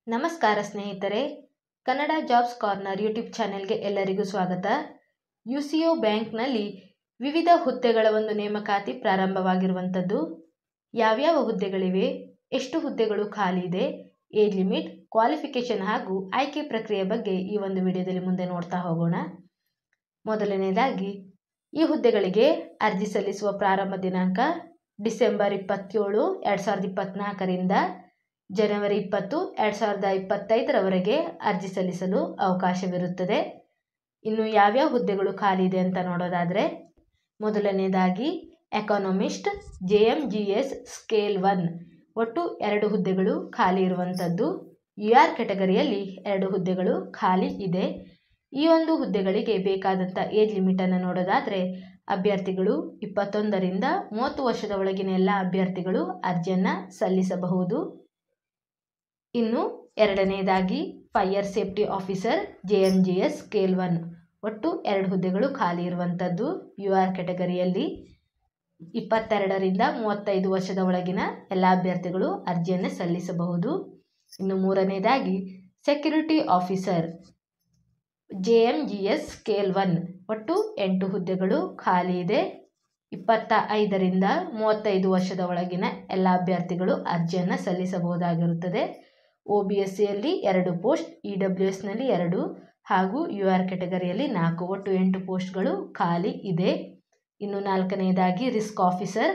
ನಮಸ್ಕಾರ ಸ್ನೇಹಿತರೆ, Kannada jobs corner YouTube ಚಾನೆಲ್ಗೆ ಎಲ್ಲರಿಗೂ ಸ್ವಾಗತ. ಯುಸಿಒ ಬ್ಯಾಂಕ್ನಲ್ಲಿ ವಿವಿಧ ಹುದ್ದೆಗಳ ಒಂದು ನೇಮಕಾತಿ ಪ್ರಾರಂಭವಾಗಿರುವಂಥದ್ದು. ಯಾವ್ಯಾವ ಹುದ್ದೆಗಳಿವೆ, ಎಷ್ಟು ಹುದ್ದೆಗಳು ಖಾಲಿ ಇದೆ, ಏಜ್ ಲಿಮಿಟ್, ಕ್ವಾಲಿಫಿಕೇಷನ್ ಹಾಗೂ ಆಯ್ಕೆ ಪ್ರಕ್ರಿಯೆ ಬಗ್ಗೆ ಈ ಒಂದು ವಿಡಿಯೋದಲ್ಲಿ ಮುಂದೆ ನೋಡ್ತಾ ಹೋಗೋಣ. ಮೊದಲನೇದಾಗಿ ಈ ಹುದ್ದೆಗಳಿಗೆ ಅರ್ಜಿ ಸಲ್ಲಿಸುವ ಪ್ರಾರಂಭ ದಿನಾಂಕ ಡಿಸೆಂಬರ್ 27, 2024ರಿಂದ ಜನವರಿ 20, 2025ರವರೆಗೆ ಅರ್ಜಿ ಸಲ್ಲಿಸಲು ಅವಕಾಶವಿರುತ್ತದೆ. ಇನ್ನು ಯಾವ್ಯಾವ ಹುದ್ದೆಗಳು ಖಾಲಿ ಇದೆ ಅಂತ ನೋಡೋದಾದರೆ, ಮೊದಲನೇದಾಗಿ ಎಕಾನಮಿಸ್ಟ್ JMGS ಸ್ಕೇಲ್ 1 ಒಟ್ಟು 2 ಹುದ್ದೆಗಳು ಖಾಲಿ ಇರುವಂಥದ್ದು. UR ಕೆಟಗರಿಯಲ್ಲಿ 2 ಹುದ್ದೆಗಳು ಖಾಲಿ ಇದೆ. ಈ ಒಂದು ಹುದ್ದೆಗಳಿಗೆ ಬೇಕಾದಂಥ ಏಜ್ ಲಿಮಿಟನ್ನು ನೋಡೋದಾದರೆ, ಅಭ್ಯರ್ಥಿಗಳು 21ರಿಂದ 30 ವರ್ಷದ ಒಳಗಿನ ಎಲ್ಲ ಅಭ್ಯರ್ಥಿಗಳು ಅರ್ಜಿಯನ್ನು ಸಲ್ಲಿಸಬಹುದು. ಇನ್ನು ಎರಡನೇದಾಗಿ fire safety officer JMGS scale 1 ಒಟ್ಟು 2 ಹುದ್ದೆಗಳು ಖಾಲಿ ಇರುವಂಥದ್ದು. UR ಕೆಟಗರಿಯಲ್ಲಿ 22ರಿಂದ 35 ವರ್ಷದ ಒಳಗಿನ ಎಲ್ಲ ಅಭ್ಯರ್ಥಿಗಳು ಅರ್ಜಿಯನ್ನು ಸಲ್ಲಿಸಬಹುದು. ಇನ್ನು ಮೂರನೇದಾಗಿ ಸೆಕ್ಯೂರಿಟಿ ಆಫೀಸರ್ JMGS ಸ್ಕೇಲ್ 1 ಒಟ್ಟು 8 ಹುದ್ದೆಗಳು ಖಾಲಿ ಇದೆ. 25ರಿಂದ 35 ವರ್ಷದ ಒಳಗಿನ ಎಲ್ಲ ಅಭ್ಯರ್ಥಿಗಳು ಅರ್ಜಿಯನ್ನು ಸಲ್ಲಿಸಬಹುದಾಗಿರುತ್ತದೆ. OBSCಯಲ್ಲಿ 2 ಪೋಸ್ಟ್, EWSನಲ್ಲಿ 2 ಹಾಗೂ UR ಕೆಟಗರಿಯಲ್ಲಿ 4 ಒಟ್ಟು 8 ಪೋಸ್ಟ್ಗಳು ಖಾಲಿ ಇದೆ. ಇನ್ನು ನಾಲ್ಕನೆಯದಾಗಿ ರಿಸ್ಕ್ ಆಫೀಸರ್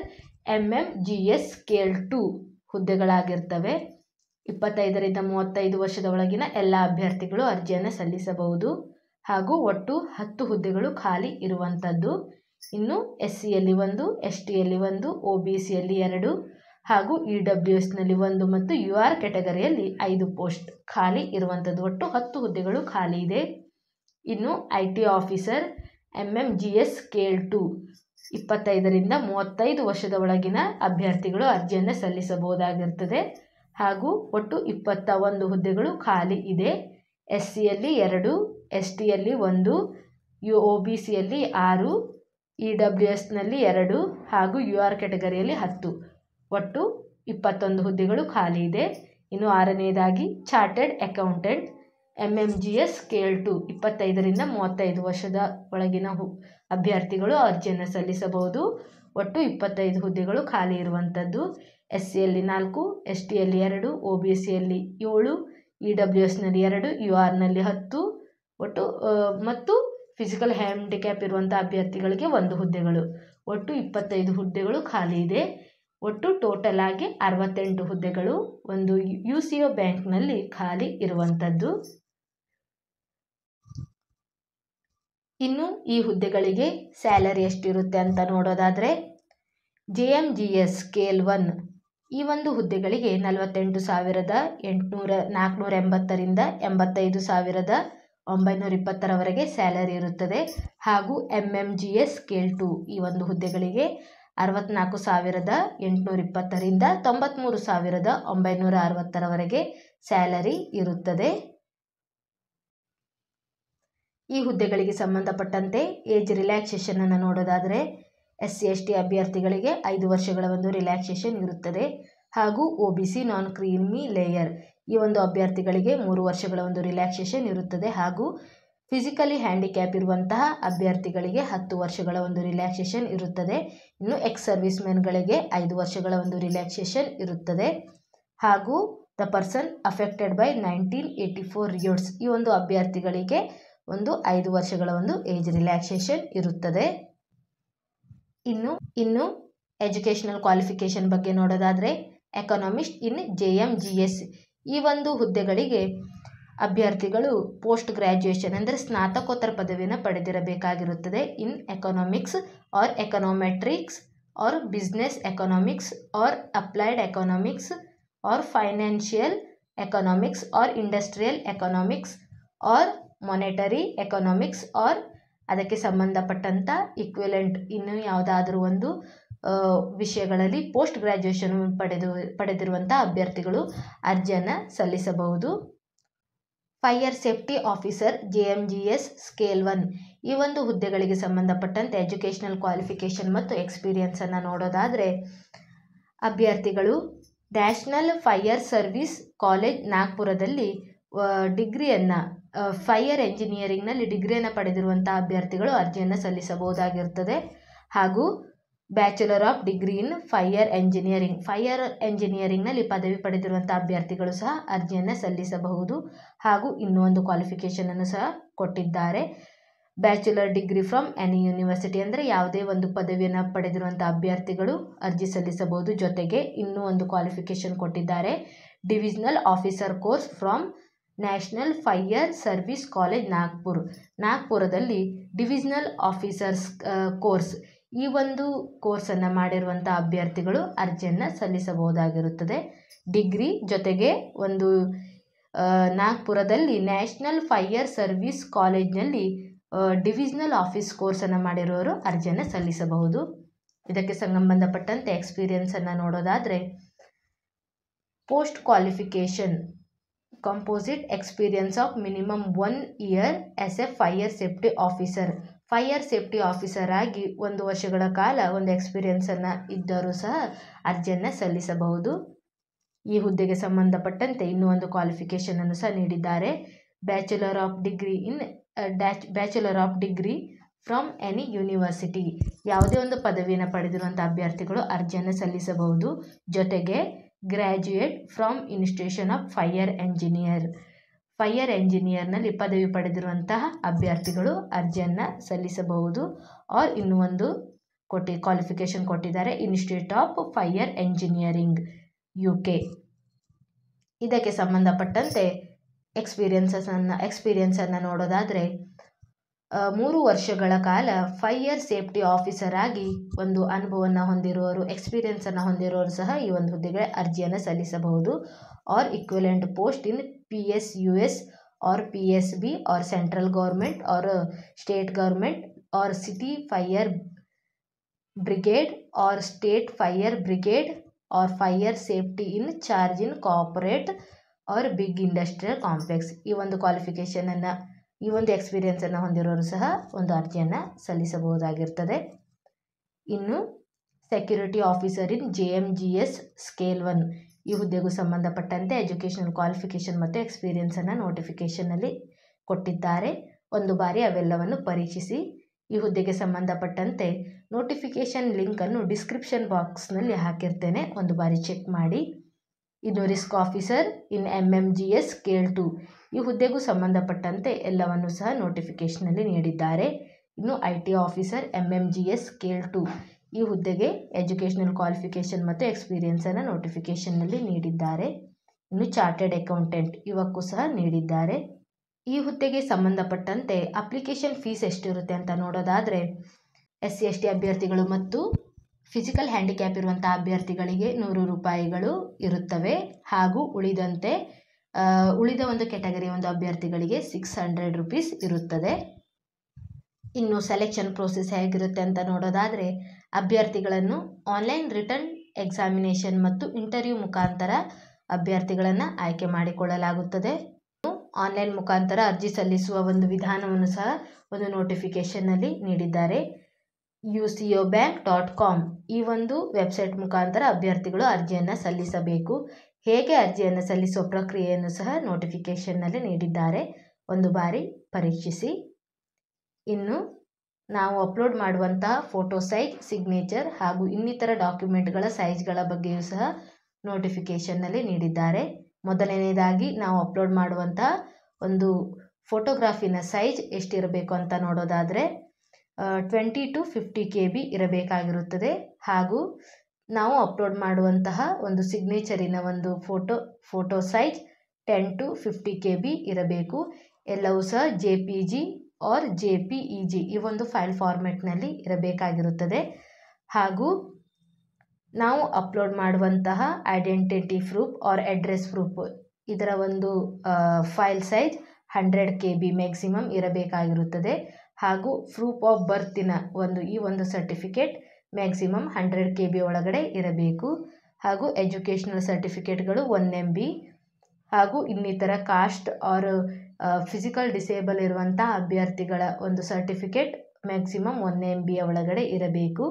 MMGS ಸ್ಕೇಲ್ 2 ಹುದ್ದೆಗಳಾಗಿರ್ತವೆ. 25ರಿಂದ 35 ವರ್ಷದ ಒಳಗಿನ ಎಲ್ಲ ಅಭ್ಯರ್ಥಿಗಳು ಅರ್ಜಿಯನ್ನು ಸಲ್ಲಿಸಬಹುದು ಹಾಗೂ ಒಟ್ಟು 10 ಹುದ್ದೆಗಳು ಖಾಲಿ ಇರುವಂಥದ್ದು. ಇನ್ನು SCಯಲ್ಲಿ 1, STಯಲ್ಲಿ 1, OBCಯಲ್ಲಿ 2 ಹಾಗೂ EWSನಲ್ಲಿ 1 ಮತ್ತು UR ಕೆಟಗರಿಯಲ್ಲಿ 5 ಪೋಸ್ಟ್ ಖಾಲಿ ಇರುವಂಥದ್ದು. ಒಟ್ಟು 10 ಹುದ್ದೆಗಳು ಖಾಲಿ ಇದೆ. ಇನ್ನು IT ಆಫೀಸರ್ MMGS ಸ್ಕೇಲ್ 2 25ರಿಂದ 35 ವರ್ಷದ ಒಳಗಿನ ಅಭ್ಯರ್ಥಿಗಳು ಅರ್ಜಿಯನ್ನು ಸಲ್ಲಿಸಬಹುದಾಗಿರ್ತದೆ ಹಾಗೂ ಒಟ್ಟು 21 ಹುದ್ದೆಗಳು ಖಾಲಿ ಇದೆ. SCಯಲ್ಲಿ 2, STಯಲ್ಲಿ 1, OBCಯಲ್ಲಿ 6, EWSನಲ್ಲಿ 2 ಹಾಗೂ UR ಕೆಟಗರಿಯಲ್ಲಿ 10 ಒಟ್ಟು 21 ಹುದ್ದೆಗಳು ಖಾಲಿ ಇದೆ. ಇನ್ನು ಆರನೆಯದಾಗಿ ಚಾರ್ಟೆಡ್ ಅಕೌಂಟೆಂಟ್ MMGS ಸ್ಕೇಲ್ 2 25ರಿಂದ 35 ವರ್ಷದ ಒಳಗಿನ ಅಭ್ಯರ್ಥಿಗಳು ಅರ್ಜಿಯನ್ನು ಸಲ್ಲಿಸಬಹುದು. ಒಟ್ಟು 25 ಹುದ್ದೆಗಳು ಖಾಲಿ ಇರುವಂಥದ್ದು. SCಯಲ್ಲಿ 4, STಯಲ್ಲಿ 2, OBCಯಲ್ಲಿ 7, EWSನಲ್ಲಿ 2, URನಲ್ಲಿ 10 ಒಟ್ಟು ಮತ್ತು ಫಿಸಿಕಲ್ ಹ್ಯಾಂಡಿಕ್ಯಾಪ್ ಇರುವಂಥ ಅಭ್ಯರ್ಥಿಗಳಿಗೆ 1 ಹುದ್ದೆಗಳು. ಒಟ್ಟು 25 ಹುದ್ದೆಗಳು ಖಾಲಿ ಇದೆ. ಒಟ್ಟು ಟೋಟಲ್ ಆಗಿ 68 ಹುದ್ದೆಗಳು ಒಂದು UCO ಬ್ಯಾಂಕ್ನಲ್ಲಿ ಖಾಲಿ ಇರುವಂಥದ್ದು. ಇನ್ನು ಈ ಹುದ್ದೆಗಳಿಗೆ ಸ್ಯಾಲರಿ ಎಷ್ಟಿರುತ್ತೆ ಅಂತ ನೋಡೋದಾದರೆ, JMGS ಸ್ಕೇಲ್ 1 ಈ ಒಂದು ಹುದ್ದೆಗಳಿಗೆ 48,480ರಿಂದ 85,920ರವರೆಗೆ ಸ್ಯಾಲರಿ ಇರುತ್ತದೆ ಹಾಗೂ MMGS ಸ್ಕೇಲ್ 2 ಈ ಒಂದು ಹುದ್ದೆಗಳಿಗೆ 64,820ರಿಂದ 93,960ರವರೆಗೆ ಸ್ಯಾಲರಿ ಇರುತ್ತದೆ. ಈ ಹುದ್ದೆಗಳಿಗೆ ಸಂಬಂಧಪಟ್ಟಂತೆ ಏಜ್ ರಿಲ್ಯಾಕ್ಸೇಷನ್ ಅನ್ನು ನೋಡೋದಾದರೆ, SC/ST ಅಭ್ಯರ್ಥಿಗಳಿಗೆ 5 ವರ್ಷಗಳ ಒಂದು ರಿಲ್ಯಾಕ್ಸೇಷನ್ ಇರುತ್ತದೆ ಹಾಗೂ OBC ನಾನ್ ಕ್ರೀಮಿ ಲೇಯರ್ ಈ ಒಂದು ಅಭ್ಯರ್ಥಿಗಳಿಗೆ 3 ವರ್ಷಗಳ ಒಂದು ರಿಲ್ಯಾಕ್ಸೇಷನ್ ಇರುತ್ತದೆ ಹಾಗೂ ಫಿಸಿಕಲಿ ಹ್ಯಾಂಡಿಕ್ಯಾಪ್ ಇರುವಂತಹ ಅಭ್ಯರ್ಥಿಗಳಿಗೆ 10 ವರ್ಷಗಳ ಒಂದು ರಿಲ್ಯಾಕ್ಸೇಷನ್ ಇರುತ್ತದೆ. ಇನ್ನು ಎಕ್ಸ್ ಸರ್ವಿಸ್ ಮೆನ್ಗಳಿಗೆ 5 ವರ್ಷಗಳ ಒಂದು ರಿಲ್ಯಾಕ್ಸೇಷನ್ ಇರುತ್ತದೆ ಹಾಗೂ ದ ಪರ್ಸನ್ ಅಫೆಕ್ಟೆಡ್ ಬೈ 1984 ರಿಯೋಟ್ಸ್ ಈ ಒಂದು ಅಭ್ಯರ್ಥಿಗಳಿಗೆ ಒಂದು 5 ವರ್ಷಗಳ ಒಂದು ಏಜ್ ರಿಲ್ಯಾಕ್ಸೇಷನ್ ಇರುತ್ತದೆ. ಇನ್ನು ಎಜುಕೇಷನಲ್ ಕ್ವಾಲಿಫಿಕೇಷನ್ ಬಗ್ಗೆ ನೋಡೋದಾದರೆ, ಎಕನಾಮಿಸ್ಟ್ ಇನ್ JMGS ಈ ಒಂದು ಹುದ್ದೆಗಳಿಗೆ ಅಭ್ಯರ್ಥಿಗಳು ಪೋಸ್ಟ್ ಗ್ರ್ಯಾಜುಯೇಷನ್ ಅಂದರೆ ಸ್ನಾತಕೋತ್ತರ ಪದವಿಯನ್ನು ಪಡೆದಿರಬೇಕಾಗಿರುತ್ತದೆ. In economics or econometrics or business economics or applied economics or financial economics or industrial economics or monetary economics or ಅದಕ್ಕೆ ಸಂಬಂಧಪಟ್ಟಂಥ ಇಕ್ವಿಲೆಂಟ್ ಇನ್ನು ಯಾವುದಾದ್ರೂ ಒಂದು ವಿಷಯಗಳಲ್ಲಿ ಪೋಸ್ಟ್ ಗ್ರ್ಯಾಜುಯೇಷನ್ ಪಡೆದಿರುವಂಥ ಅಭ್ಯರ್ಥಿಗಳು ಅರ್ಜಿಯನ್ನು ಸಲ್ಲಿಸಬಹುದು. Fire safety officer JMGS scale 1 ಈ ಒಂದು ಹುದ್ದೆಗಳಿಗೆ ಸಂಬಂಧಪಟ್ಟಂತೆ ಎಜುಕೇಷನಲ್ ಕ್ವಾಲಿಫಿಕೇಷನ್ ಮತ್ತು ಎಕ್ಸ್ಪೀರಿಯನ್ಸನ್ನು ನೋಡೋದಾದರೆ, ಅಭ್ಯರ್ಥಿಗಳು ನ್ಯಾಷನಲ್ ಫೈರ್ ಸರ್ವಿಸ್ ಕಾಲೇಜ್ ನಾಗ್ಪುರದಲ್ಲಿ ಡಿಗ್ರಿಯನ್ನು ಫೈರ್ ಎಂಜಿನಿಯರಿಂಗ್ನಲ್ಲಿ ಡಿಗ್ರಿಯನ್ನು ಪಡೆದಿರುವಂಥ ಅಭ್ಯರ್ಥಿಗಳು ಅರ್ಜಿಯನ್ನು ಸಲ್ಲಿಸಬಹುದಾಗಿರುತ್ತದೆ. ಹಾಗೂ bachelor of degree in fire ಎಂಜಿನಿಯರಿಂಗ್ನಲ್ಲಿ ಪದವಿ ಪಡೆದಿರುವಂಥ ಅಭ್ಯರ್ಥಿಗಳು ಸಹ ಅರ್ಜಿಯನ್ನು ಸಲ್ಲಿಸಬಹುದು. ಹಾಗೂ ಇನ್ನೂ ಒಂದು ಕ್ವಾಲಿಫಿಕೇಷನನ್ನು ಸಹ ಕೊಟ್ಟಿದ್ದಾರೆ. Bachelor degree from any university ಅಂದರೆ ಯಾವುದೇ ಒಂದು ಪದವಿಯನ್ನು ಪಡೆದಿರುವಂಥ ಅಭ್ಯರ್ಥಿಗಳು ಅರ್ಜಿ ಸಲ್ಲಿಸಬಹುದು. ಜೊತೆಗೆ ಇನ್ನೂ ಒಂದು ಕ್ವಾಲಿಫಿಕೇಷನ್ ಕೊಟ್ಟಿದ್ದಾರೆ. Divisional officer course from national fire service college ನಾಗ್ಪುರದಲ್ಲಿ ಡಿವಿಷನಲ್ ಆಫೀಸರ್ಸ್ ಕೋರ್ಸ್ ಈ ಒಂದು ಕೋರ್ಸನ್ನು ಮಾಡಿರುವಂಥ ಅಭ್ಯರ್ಥಿಗಳು ಅರ್ಜಿಯನ್ನು ಸಲ್ಲಿಸಬಹುದಾಗಿರುತ್ತದೆ. ಡಿಗ್ರಿ ಜೊತೆಗೆ ಒಂದು ನಾಗ್ಪುರದಲ್ಲಿ ನ್ಯಾಷನಲ್ ಫೈರ್ ಸರ್ವಿಸ್ ಕಾಲೇಜ್ನಲ್ಲಿ ಡಿವಿಷನಲ್ ಆಫೀಸ್ ಕೋರ್ಸನ್ನು ಮಾಡಿರೋರು ಅರ್ಜಿಯನ್ನು ಸಲ್ಲಿಸಬಹುದು. ಇದಕ್ಕೆ ಸಂಬಂಧಪಟ್ಟಂತೆ ಎಕ್ಸ್ಪೀರಿಯನ್ಸನ್ನು ನೋಡೋದಾದರೆ post qualification composite experience of minimum 1 year as A fire safety officer. Fire safety officer ಆಗಿ 1 ವರ್ಷಗಳ ಕಾಲ ಒಂದು ಎಕ್ಸ್ಪೀರಿಯನ್ಸನ್ನು ಇದ್ದರೂ ಸಹ ಅರ್ಜಿಯನ್ನು ಸಲ್ಲಿಸಬಹುದು. ಈ ಹುದ್ದೆಗೆ ಸಂಬಂಧಪಟ್ಟಂತೆ ಇನ್ನೂ ಒಂದು ಕ್ವಾಲಿಫಿಕೇಷನನ್ನು ಸಹ ನೀಡಿದ್ದಾರೆ. Bachelor of degree from any university ಯಾವುದೇ ಒಂದು ಪದವಿಯನ್ನು ಪಡೆದಿರುವಂಥ ಅಭ್ಯರ್ಥಿಗಳು ಅರ್ಜಿಯನ್ನು ಸಲ್ಲಿಸಬಹುದು. ಜೊತೆಗೆ graduate from institution of fire ಎಂಜಿನಿಯರ್ನಲ್ಲಿ ಪದವಿ ಪಡೆದಿರುವಂತಹ ಅಭ್ಯರ್ಥಿಗಳು ಅರ್ಜಿಯನ್ನು ಸಲ್ಲಿಸಬಹುದು. ಇನ್ನೂ ಒಂದು ಕ್ವಾಲಿಫಿಕೇಷನ್ ಕೊಟ್ಟಿದ್ದಾರೆ, institute of fire engineering UK. ಇದಕ್ಕೆ ಸಂಬಂಧಪಟ್ಟಂತೆ ಎಕ್ಸ್ಪೀರಿಯನ್ಸನ್ನು ನೋಡೋದಾದರೆ 3 ವರ್ಷಗಳ ಕಾಲ ಫೈರ್ ಸೇಫ್ಟಿ ಆಫೀಸರ್ ಆಗಿ ಒಂದು ಅನುಭವವನ್ನು ಹೊಂದಿರುವವರು, ಎಕ್ಸ್ಪೀರಿಯನ್ಸನ್ನು ಹೊಂದಿರುವವರು ಸಹ ಈ ಒಂದು ಹುದ್ದೆಗೆ ಅರ್ಜಿಯನ್ನು ಸಲ್ಲಿಸಬಹುದು. Or equivalent post in PSUS or PSB or central government or state government or city fire brigade or state fire brigade or fire safety in charge in corporate or big industrial complex. ಈ ಒಂದು ಕ್ವಾಲಿಫಿಕೇಷನನ್ನು ಈ ಒಂದು ಎಕ್ಸ್ಪೀರಿಯನ್ಸನ್ನು ಹೊಂದಿರೋರು ಸಹ ಒಂದು ಅರ್ಜಿಯನ್ನು ಸಲ್ಲಿಸಬಹುದಾಗಿರ್ತದೆ. ಇನ್ನು security officer in JMGS scale 1 ಈ ಹುದ್ದೆಗೂ ಸಂಬಂಧಪಟ್ಟಂತೆ ಎಜುಕೇಷನಲ್ ಕ್ವಾಲಿಫಿಕೇಷನ್ ಮತ್ತು ಎಕ್ಸ್ಪೀರಿಯನ್ಸನ್ನು ನೋಟಿಫಿಕೇಷನಲ್ಲಿ ಕೊಟ್ಟಿದ್ದಾರೆ. ಒಂದು ಬಾರಿ ಅವೆಲ್ಲವನ್ನು ಪರೀಕ್ಷಿಸಿ. ಈ ಹುದ್ದೆಗೆ ಸಂಬಂಧಪಟ್ಟಂತೆ ನೋಟಿಫಿಕೇಷನ್ ಲಿಂಕನ್ನು ಡಿಸ್ಕ್ರಿಪ್ಷನ್ ಬಾಕ್ಸ್ನಲ್ಲಿ ಹಾಕಿರ್ತೇನೆ, ಒಂದು ಬಾರಿ ಚೆಕ್ ಮಾಡಿ. ಇನ್ನು risk officer in MMGS scale 2 ಈ ಹುದ್ದೆಗೂ ಸಂಬಂಧಪಟ್ಟಂತೆ ಎಲ್ಲವನ್ನು ಸಹ ನೋಟಿಫಿಕೇಷನಲ್ಲಿ ನೀಡಿದ್ದಾರೆ. ಇನ್ನು IT ಆಫೀಸರ್ MMGS ಸ್ಕೇಲ್ 2 ಈ ಹುದ್ದೆಗೆ ಎಜುಕೇಷನಲ್ ಕ್ವಾಲಿಫಿಕೇಷನ್ ಮತ್ತು ಎಕ್ಸ್ಪೀರಿಯನ್ಸನ್ನು ನೋಟಿಫಿಕೇಷನ್ನಲ್ಲಿ ನೀಡಿದ್ದಾರೆ. ಇನ್ನು ಚಾರ್ಟೆಡ್ ಅಕೌಂಟೆಂಟ್ ಇವಕ್ಕೂ ಸಹ ನೀಡಿದ್ದಾರೆ. ಈ ಹುದ್ದೆಗೆ ಸಂಬಂಧಪಟ್ಟಂತೆ ಅಪ್ಲಿಕೇಶನ್ ಫೀಸ್ ಎಷ್ಟಿರುತ್ತೆ ಅಂತ ನೋಡೋದಾದರೆ SC/ST ಅಭ್ಯರ್ಥಿಗಳು ಮತ್ತು ಫಿಸಿಕಲ್ ಹ್ಯಾಂಡಿಕ್ಯಾಪ್ ಇರುವಂಥ ಅಭ್ಯರ್ಥಿಗಳಿಗೆ 100 ರೂಪಾಯಿಗಳು ಇರುತ್ತವೆ. ಹಾಗೂ ಉಳಿದ ಒಂದು ಕೆಟಗರಿ ಒಂದು ಅಭ್ಯರ್ಥಿಗಳಿಗೆ 600 ರೂಪೀಸ್ ಇರುತ್ತದೆ. ಇನ್ನು ಸೆಲೆಕ್ಷನ್ ಪ್ರೋಸೆಸ್ ಹೇಗಿರುತ್ತೆ ಅಂತ ನೋಡೋದಾದರೆ ಅಭ್ಯರ್ಥಿಗಳನ್ನು ಆನ್ಲೈನ್ ರಿಟರ್ನ್ ಎಕ್ಸಾಮಿನೇಷನ್ ಮತ್ತು ಇಂಟರ್ವ್ಯೂ ಮುಖಾಂತರ ಅಭ್ಯರ್ಥಿಗಳನ್ನು ಆಯ್ಕೆ ಮಾಡಿಕೊಳ್ಳಲಾಗುತ್ತದೆ. ಆನ್ಲೈನ್ ಮುಖಾಂತರ ಅರ್ಜಿ ಸಲ್ಲಿಸುವ ಒಂದು ವಿಧಾನವನ್ನು ಸಹ ಒಂದು ನೋಟಿಫಿಕೇಷನ್ನಲ್ಲಿ ನೀಡಿದ್ದಾರೆ. ucobank.com ಈ ಒಂದು ವೆಬ್ಸೈಟ್ ಮುಖಾಂತರ ಅಭ್ಯರ್ಥಿಗಳು ಅರ್ಜಿಯನ್ನು ಸಲ್ಲಿಸಬೇಕು. ಹೇಗೆ ಅರ್ಜಿಯನ್ನು ಸಲ್ಲಿಸುವ ಪ್ರಕ್ರಿಯೆಯನ್ನು ಸಹ ನೋಟಿಫಿಕೇಷನ್ನಲ್ಲಿ ನೀಡಿದ್ದಾರೆ, ಒಂದು ಬಾರಿ ಪರೀಕ್ಷಿಸಿ. ಇನ್ನು ನಾವು ಅಪ್ಲೋಡ್ ಮಾಡುವಂತಹ ಫೋಟೋ ಸೈಜ್, ಸಿಗ್ನೇಚರ್ ಹಾಗೂ ಇನ್ನಿತರ ಡಾಕ್ಯುಮೆಂಟ್ಗಳ ಸೈಜ್ಗಳ ಬಗ್ಗೆಯೂ ಸಹ ನೋಟಿಫಿಕೇಷನ್ನಲ್ಲಿ ನೀಡಿದ್ದಾರೆ. ಮೊದಲನೇದಾಗಿ ನಾವು ಅಪ್ಲೋಡ್ ಮಾಡುವಂತಹ ಒಂದು ಫೋಟೋಗ್ರಾಫಿನ ಸೈಜ್ ಎಷ್ಟಿರಬೇಕು ಅಂತ ನೋಡೋದಾದರೆ 20 to 50 KB ಇರಬೇಕಾಗಿರುತ್ತದೆ. ಹಾಗೂ ನಾವು ಅಪ್ಲೋಡ್ ಮಾಡುವಂತಹ ಒಂದು ಸಿಗ್ನೇಚರಿನ ಒಂದು ಫೋಟೋ ಸೈಜ್ 10 to 50 KB ಇರಬೇಕು. ಎಲ್ಲವೂ ಸಹ JPG ಆರ್ JPEG ಈ ಒಂದು ಫೈಲ್ ಫಾರ್ಮೆಟ್ನಲ್ಲಿ ಇರಬೇಕಾಗಿರುತ್ತದೆ. ಹಾಗೂ ನಾವು ಅಪ್ಲೋಡ್ ಮಾಡುವಂತಹ identity proof or address proof ಇದರ ಒಂದು ಫೈಲ್ ಸೈಜ್ 100 KB ಮ್ಯಾಕ್ಸಿಮಮ್ ಇರಬೇಕಾಗಿರುತ್ತದೆ. ಹಾಗೂ ಪ್ರೂಫ್ ಆಫ್ ಬರ್ತಿನ ಈ ಒಂದು ಸರ್ಟಿಫಿಕೇಟ್ ಮ್ಯಾಕ್ಸಿಮಮ್ 100 KB ಒಳಗಡೆ ಇರಬೇಕು. ಹಾಗೂ ಎಜುಕೇಷನಲ್ ಸರ್ಟಿಫಿಕೇಟ್ಗಳು 1 MB ಹಾಗೂ ಇನ್ನಿತರ ಕಾಸ್ಟ್ ಆರ್ ಫಿಸಿಕಲ್ ಡಿಸೇಬಲ್ ಇರುವಂಥ ಅಭ್ಯರ್ಥಿಗಳ ಒಂದು ಸರ್ಟಿಫಿಕೇಟ್ ಮ್ಯಾಕ್ಸಿಮಮ್ 1 MB ಒಳಗಡೆ ಇರಬೇಕು.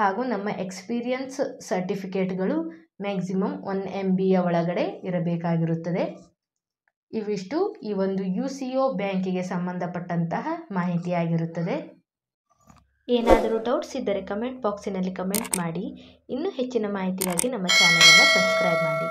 ಹಾಗೂ ನಮ್ಮ ಎಕ್ಸ್ಪೀರಿಯನ್ಸ್ ಸರ್ಟಿಫಿಕೇಟ್ಗಳು ಮ್ಯಾಕ್ಸಿಮಮ್ 1 MBಯ ಒಳಗಡೆ ಇರಬೇಕಾಗಿರುತ್ತದೆ. ಇವಿಷ್ಟು ಈ ಒಂದು UCO ಬ್ಯಾಂಕಿಗೆ ಸಂಬಂಧಪಟ್ಟಂತಹ ಮಾಹಿತಿಯಾಗಿರುತ್ತದೆ. ಏನಾದರೂ ಡೌಟ್ಸ್ ಇದ್ದರೆ ಕಮೆಂಟ್ ಬಾಕ್ಸಿನಲ್ಲಿ ಕಮೆಂಟ್ ಮಾಡಿ. ಇನ್ನೂ ಹೆಚ್ಚಿನ ಮಾಹಿತಿಗಾಗಿ ನಮ್ಮ ಚಾನಲನ್ನು ಸಬ್ಸ್ಕ್ರೈಬ್ ಮಾಡಿ.